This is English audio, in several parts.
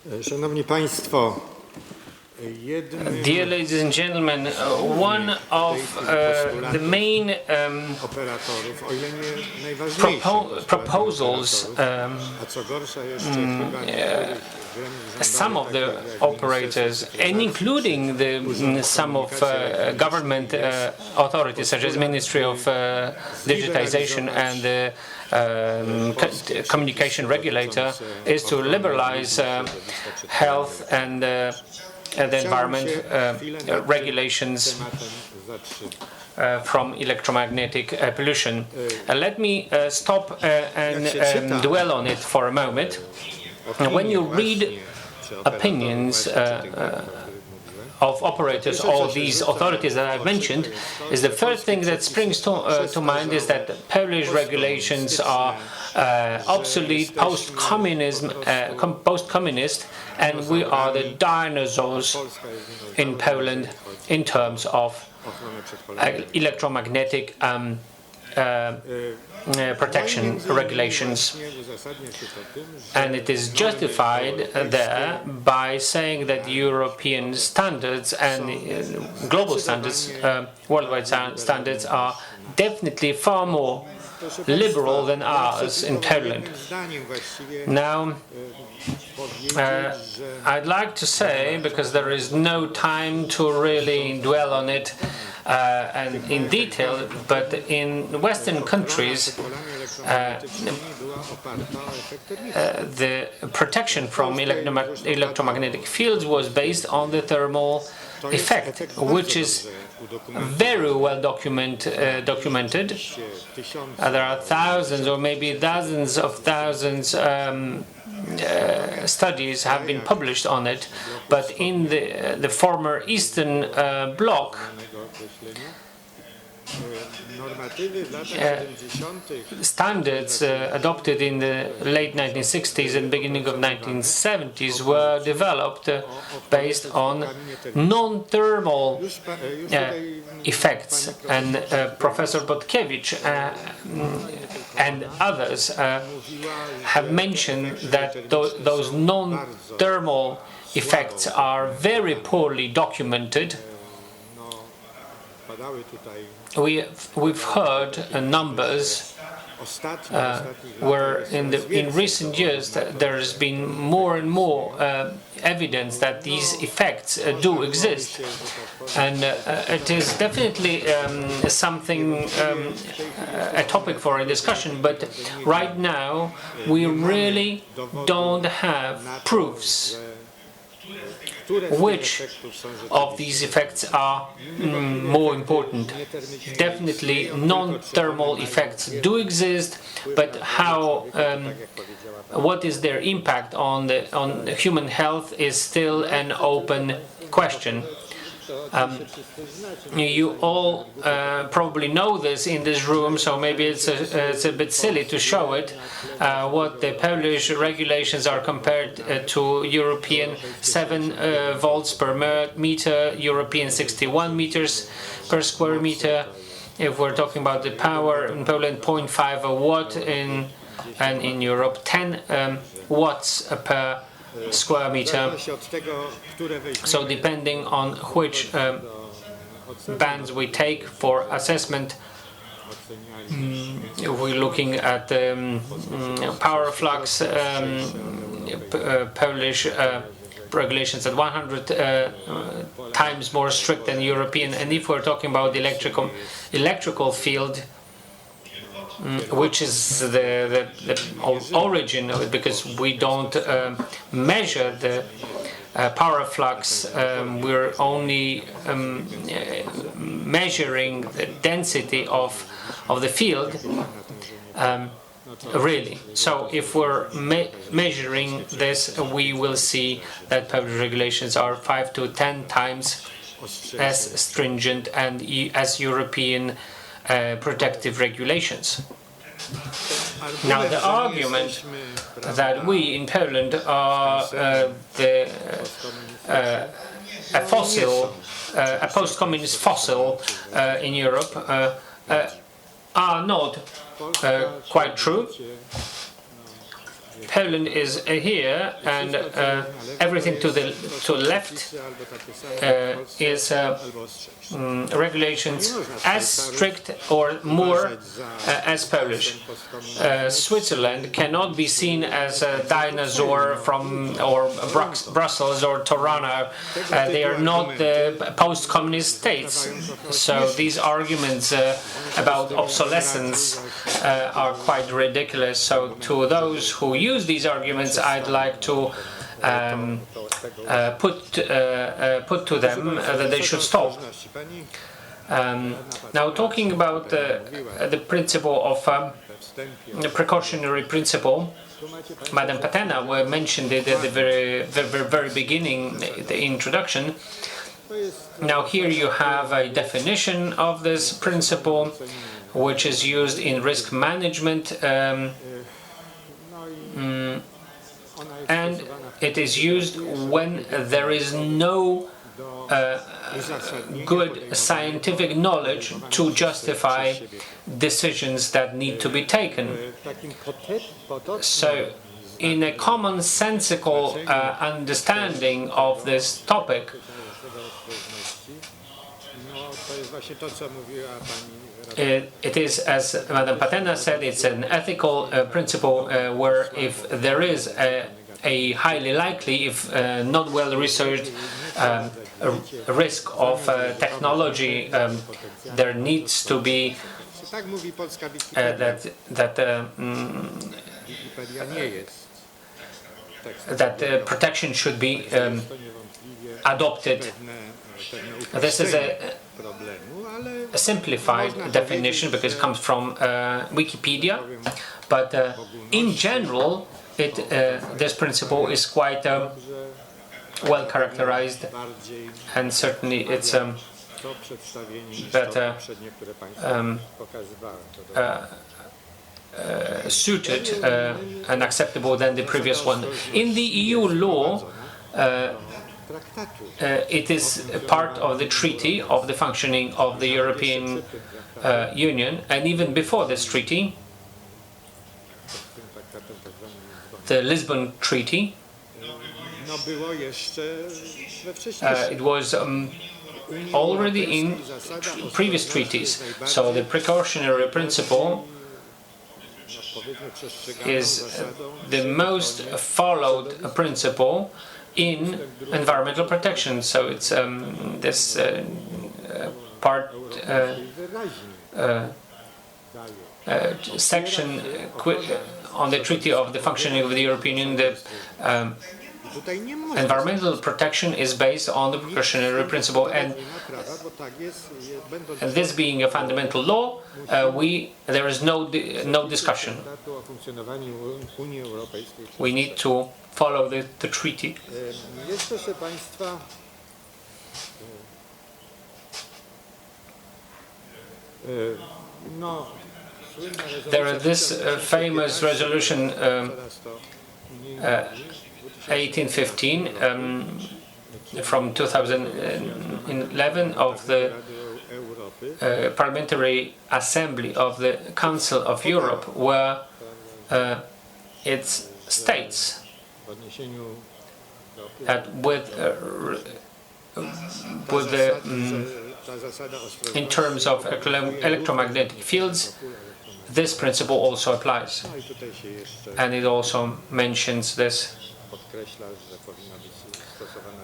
Szanowni Państwo, Dear ladies and gentlemen, one of the main proposals, some of the operators, and including some of government authorities, such as Ministry of Digitization and the Communication Regulator, is to liberalize health and the environment regulations from electromagnetic pollution. Let me stop and dwell on it for a moment. When you read opinions of operators or these authorities that I've mentioned, is the first thing that springs to mind is that Polish regulations are obsolete, post-communist, and we are the dinosaurs in Poland in terms of electromagnetic protection regulations. And it is justified there by saying that European standards and global standards, worldwide standards, are definitely far more liberal than ours in Poland. Now, I'd like to say, because there is no time to really dwell on it and in detail, but in Western countries, the protection from electromagnetic fields was based on the thermal effect, which is very well documented. There are thousands or maybe dozens of thousands studies have been published on it, but in the former Eastern Bloc, standards adopted in the late 1960s and beginning of 1970s were developed based on non-thermal effects, and Professor Botkiewicz and others have mentioned that those non-thermal effects are very poorly documented. We've heard numbers where in recent years there has been more and more evidence that these effects do exist, and it is definitely something, a topic for a discussion, but right now we really don't have proofs which of these effects are more important. Definitely non-thermal effects do exist, but what is their impact on human health is still an open question. You all probably know this in this room, so maybe it's a bit silly to show it. What the Polish regulations are compared to European 7 volts per meter, European 61 meters per square meter. If we're talking about the power in Poland, 0.5 a watt, and in Europe 10 watts per square meter. So depending on which bands we take for assessment, we're looking at power flux, Polish regulations at 100 times more strict than European, and if we're talking about the electrical field, which is the origin of it, because we don't measure the power flux, we're only measuring the density of the field, really. So if we're measuring this, we will see that Polish regulations are 5 to 10 times as stringent and as European protective regulations. Now, the argument that we in Poland are a post-communist fossil in Europe are not quite true. Poland is here, and everything to the left is regulations as strict or more as Polish. Switzerland cannot be seen as a dinosaur from Brussels or Toronto. They are not the post-communist states. So these arguments about obsolescence are quite ridiculous. So to those who use these arguments, I'd like to put to them that they should stop. Now, talking about the principle of the precautionary principle, Madam Patena mentioned it at the very beginning, the introduction. Now, here you have a definition of this principle, which is used in risk management, and it is used when there is no good scientific knowledge to justify decisions that need to be taken. So, in a commonsensical understanding of this topic, it is, as Madam Patena said, it's an ethical principle where if there is a highly likely, if not well researched, risk of technology, there needs to be that protection should be adopted. This is a simplified definition because it comes from Wikipedia, but in general, this principle is quite well characterized, and certainly it's better suited and acceptable than the previous one. In the EU law, it is a part of the treaty of the functioning of the European Union, and even before this treaty, the Lisbon Treaty, it was already in previous treaties. So the precautionary principle is the most followed principle in environmental protection. So it's this part section on the Treaty of the Functioning of the European Union. The environmental protection is based on the precautionary principle, and this being a fundamental law, there is no discussion. We need to follow the treaty. There is this famous resolution 1815 from 2011 of the Parliamentary Assembly of the Council of Europe, where it states that in terms of electromagnetic fields, this principle also applies, and it also mentions this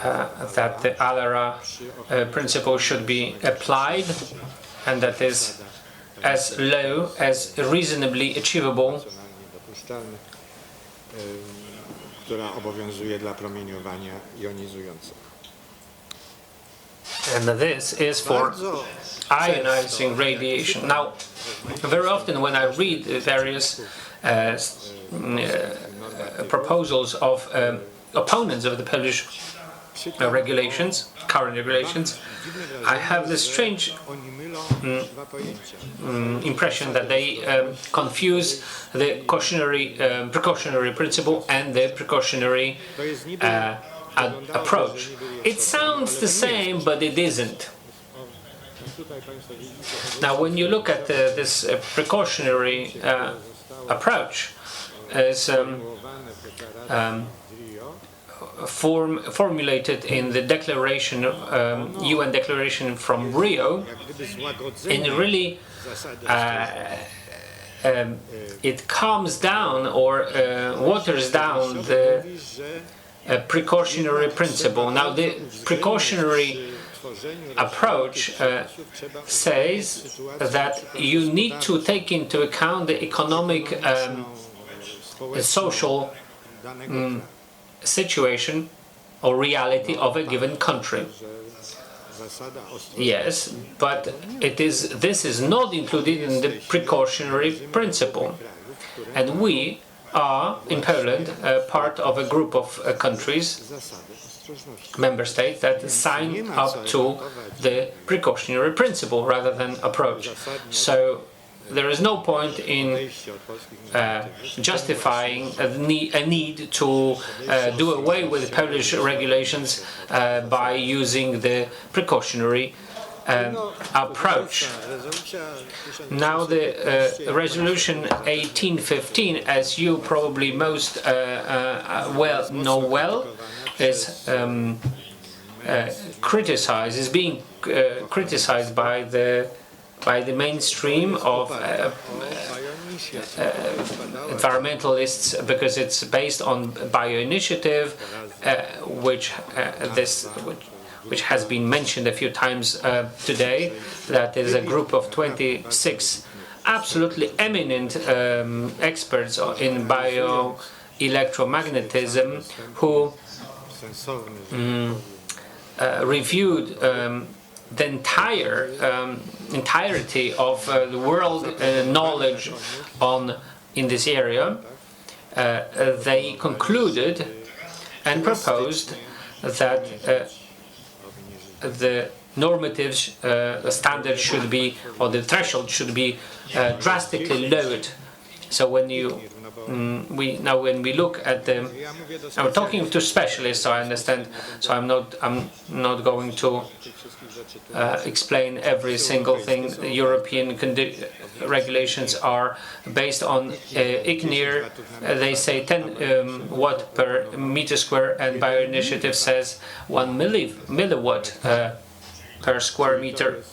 that the ALERA principle should be applied, and that is as low as reasonably achievable, and this is for ionizing radiation. Now, very often when I read various proposals of opponents of the Polish regulations, current regulations, I have this strange impression that they confuse the precautionary principle and the precautionary approach. It sounds the same, but it isn't. Now, when you look at this precautionary approach, is formulated in the declaration, UN declaration from Rio, and really it calms down or waters down the precautionary principle. Now, the precautionary approach says that you need to take into account the economic, social situation or reality of a given country. Yes, but this is not included in the precautionary principle. And we are, in Poland, part of a group of countries, member states, that sign up to the precautionary principle rather than approach. So there is no point in justifying a need to do away with Polish regulations by using the precautionary approach. Now, the resolution 1815, as you probably most know, is being criticized by the mainstream of environmentalists because it's based on bioinitiative, which has been mentioned a few times today. That is a group of 26 absolutely eminent experts in bioelectromagnetism who reviewed the entirety of the world knowledge in this area. They concluded and proposed that the normatives, the standard should be, or the threshold should be drastically lowered. So when we look at the, I'm talking to specialists, so I understand. So I'm not going to explain every single thing. The European regulations are based on ICNIR. They say 10 watt per meter square, and bioinitiative says 1 milliwatt per square meter.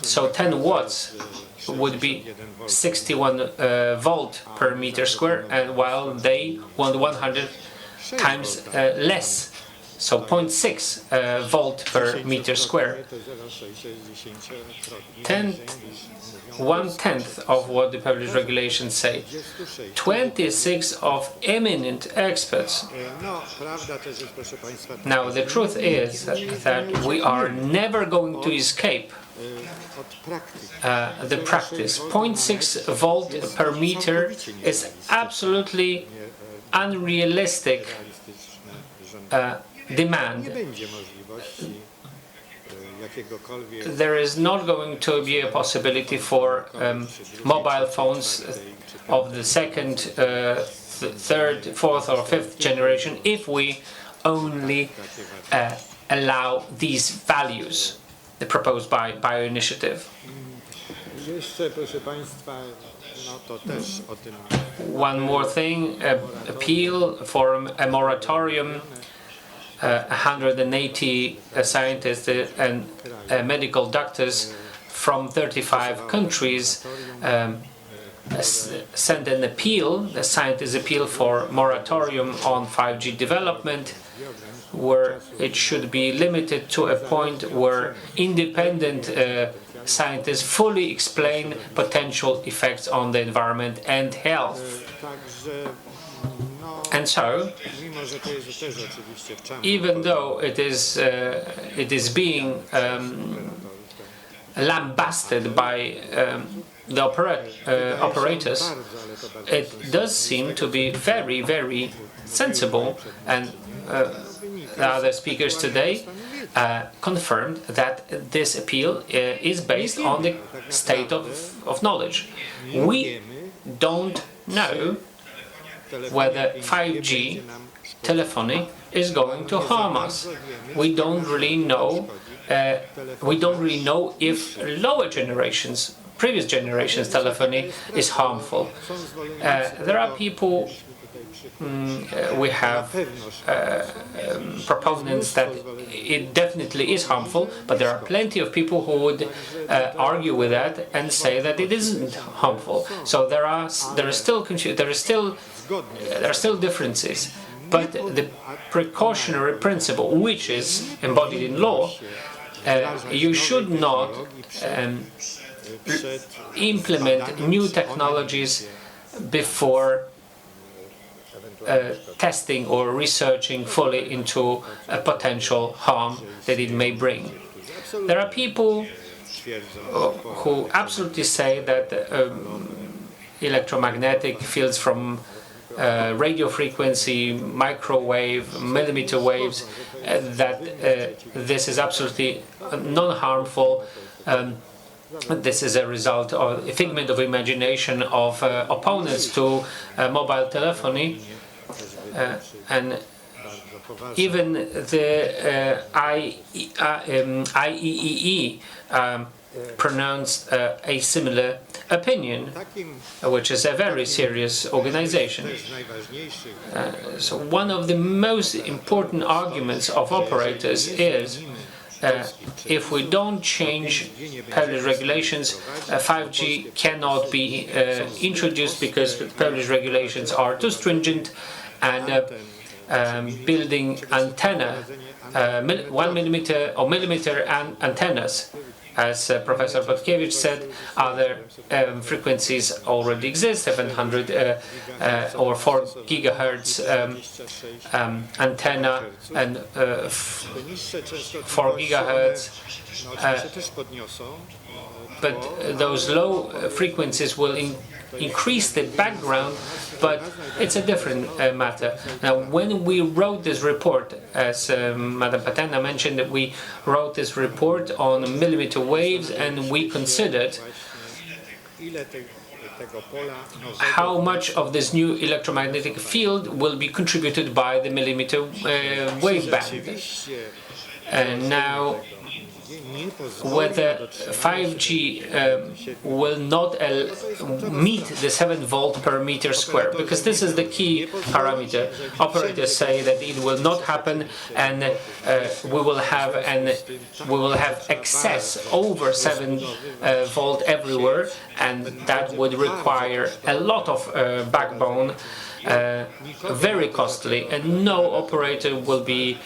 So 10 watts would be 61 volt per meter square, and while they want 100 times less, so 0.6 volt per meter square. 1/10 of what the Polish regulations say. 26 of eminent experts. Now, the truth is that we are never going to escape the practice. 0.6 volt per meter is absolutely unrealistic demand. There is not going to be a possibility for mobile phones of the second, third, fourth or fifth generation if we only allow these values proposed by bioinitiative. One more thing, appeal for a moratorium. 180 scientists and medical doctors from 35 countries sent an appeal, the scientists' appeal for moratorium on 5G development, where it should be limited to a point where independent scientists fully explain potential effects on the environment and health. And so, even though it is being lambasted by the operators, it does seem to be very, very sensible, and the other speakers today confirmed that this appeal is based on the state of knowledge. We don't know whether 5G telephony is going to harm us. We don't really know. We don't really know if lower generations previous generation's telephony is harmful. There are people, we have proponents that it definitely is harmful, but there are plenty of people who would argue with that and say that it isn't harmful. So there are still differences. But the precautionary principle, which is embodied in law, you should not implement new technologies before testing or researching fully into a potential harm that it may bring. There are people who absolutely say that electromagnetic fields from radio frequency, microwave, millimeter waves, that this is absolutely non-harmful. This is a result of a figment of imagination of opponents to mobile telephony, and even the IEEE pronounced a similar opinion, which is a very serious organization. So one of the most important arguments of operators is if we don't change Polish regulations, 5G cannot be introduced because Polish regulations are too stringent, and building antenna, 1 millimeter or millimeter antennas, as Professor Botkiewicz said, other frequencies already exist, 700 or 4 gigahertz antenna and 4 gigahertz. But those low frequencies will increase the background, but it's a different matter. Now, when we wrote this report, as Madam Patena mentioned, that we wrote this report on millimeter waves, and we considered how much of this new electromagnetic field will be contributed by the millimeter wave band. And now, whether 5G will not meet the 7 volt per meter square, because this is the key parameter. Operators say that it will not happen, and we will have excess over 7 volt everywhere, and that would require a lot of backbone, very costly, and no operator will be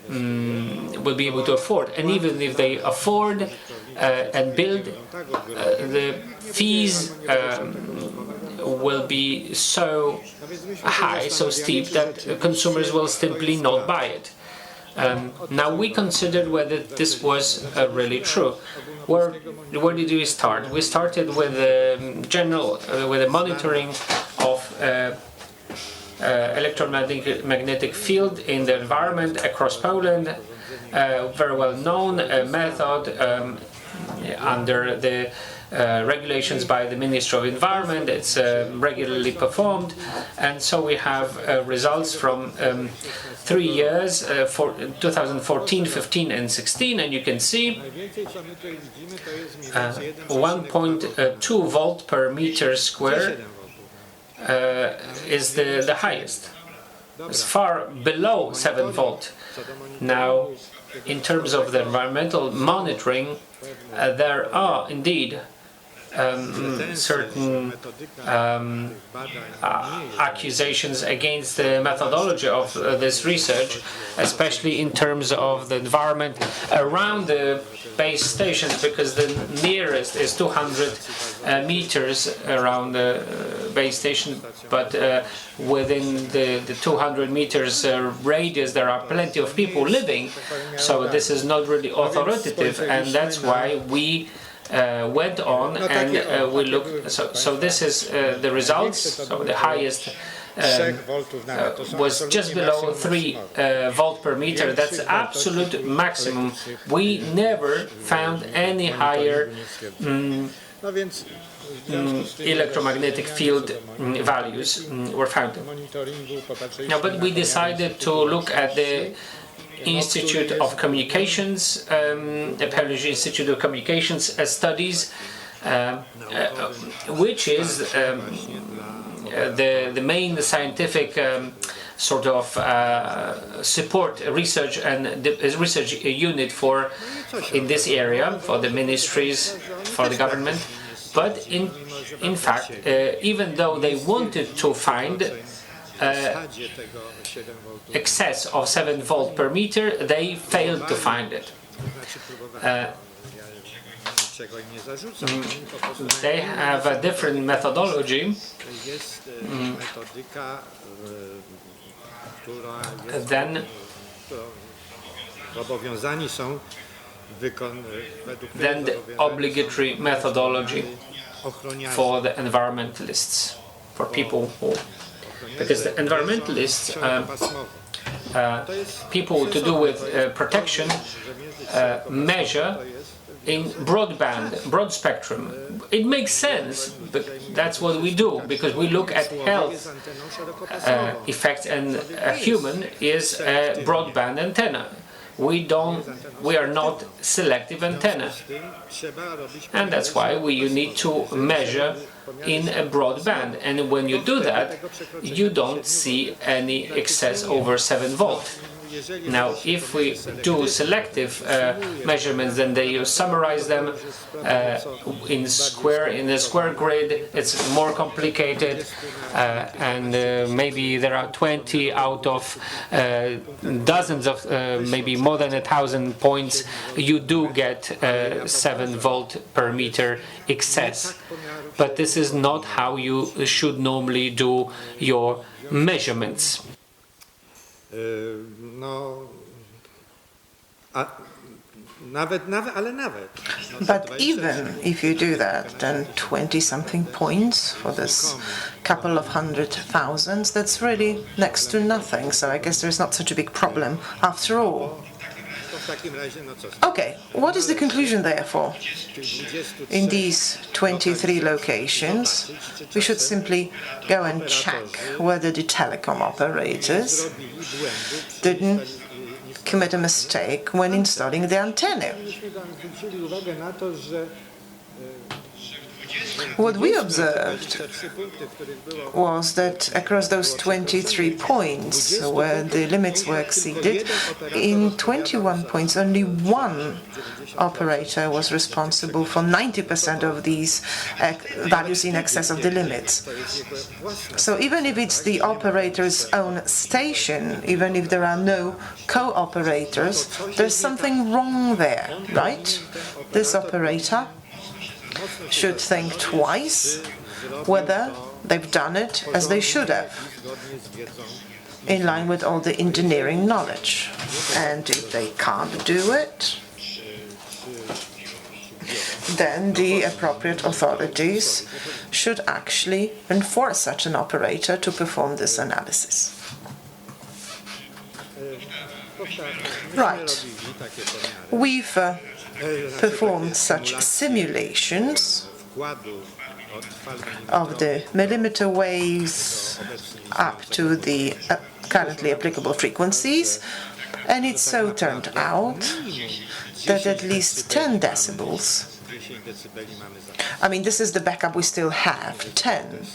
able to afford. And even if they afford and build, the fees will be so high, so steep, that consumers will simply not buy it. Now, we considered whether this was really true. Where did we start? We started with with the monitoring of electromagnetic field in the environment across Poland, very well known method under the regulations by the Ministry of Environment. It's regularly performed, and so we have results from 3 years, for 2014, 15 and 16, and you can see 1.2 volt per meter square is the highest. It's far below 7 volt. Now, in terms of the environmental monitoring, there are indeed certain accusations against the methodology of this research, especially in terms of the environment around the base stations, because the nearest is 200 meters around the base station, but within the 200 meters radius there are plenty of people living, so this is not really authoritative, and that's why we went on and we looked. So this is the results. So the highest was just below 3 volt per meter. That's absolute maximum. We never found any higher electromagnetic field values were found. Now, but we decided to look at the Institute of Communications, the Polish Institute of Communications Studies, which is the main scientific sort of support research and the research unit in this area for the ministries, for the government. But in fact, even though they wanted to find excess of 7 volt per meter, they failed to find it. They have a different methodology than the obligatory methodology for the environmentalists, for people who, because the environmentalists, people to do with protection, measure in broad spectrum. It makes sense, but that's what we do, because we look at health effects, and a human is a broadband antenna. We are not selective antenna, and that's why you need to measure in a broadband, and when you do that, you don't see any excess over 7 volt. Now, if we do selective measurements, then they summarize them in a square grid. It's more complicated, and maybe there are 20 out of dozens of, maybe more than 1,000 points. You do get 7 volt per meter excess, but this is not how you should normally do your measurements. But even if you do that, then 20-something points for this couple of 100,000, that's really next to nothing. So I guess there's not such a big problem after all. Okay, what is the conclusion therefore? In these 23 locations, we should simply go and check whether the telecom operators didn't commit a mistake when installing the antenna. What we observed was that across those 23 points where the limits were exceeded, in 21 points only one operator was responsible for 90% of these values in excess of the limits. So even if it's the operator's own station, even if there are no co-operators, there's something wrong there, right? This operator should think twice whether they've done it as they should have, in line with all the engineering knowledge. And if they can't do it, then the appropriate authorities should actually enforce such an operator to perform this analysis. Right. We've performed such simulations of the millimeter waves up to the currently applicable frequencies, and it so turned out that at least 10 decibels, I mean, this is the backup we still have, 10.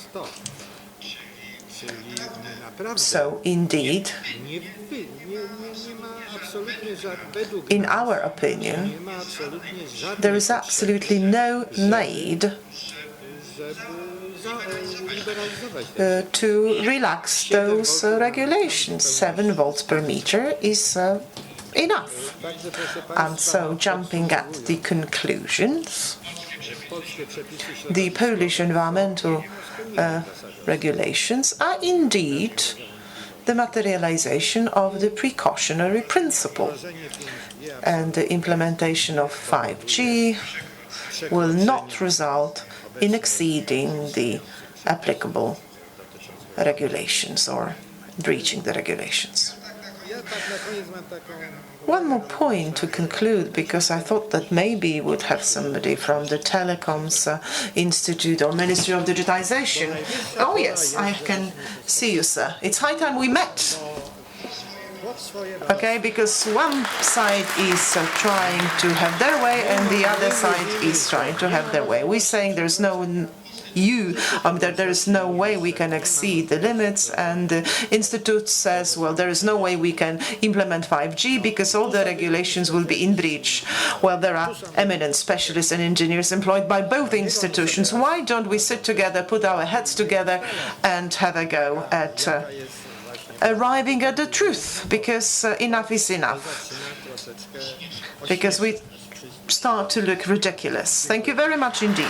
So indeed, in our opinion, there is absolutely no need to relax those regulations. 7 volts per meter is enough. And so, jumping at the conclusions, the Polish environmental regulations are indeed the materialization of the precautionary principle, and the implementation of 5G will not result in exceeding the applicable regulations or breaching the regulations. One more point to conclude, because I thought that maybe we would have somebody from the Telecoms Institute or Ministry of Digitization. Oh yes, I can see you, sir. It's high time we met. Okay, because one side is trying to have their way and the other side is trying to have their way. We're saying there's no that there is no way we can exceed the limits, and the institute says, well, there is no way we can implement 5G because all the regulations will be in breach. Well, there are eminent specialists and engineers employed by both institutions. Why don't we sit together, put our heads together and have a go at arriving at the truth, because enough is enough, because we start to look ridiculous. Thank you very much indeed.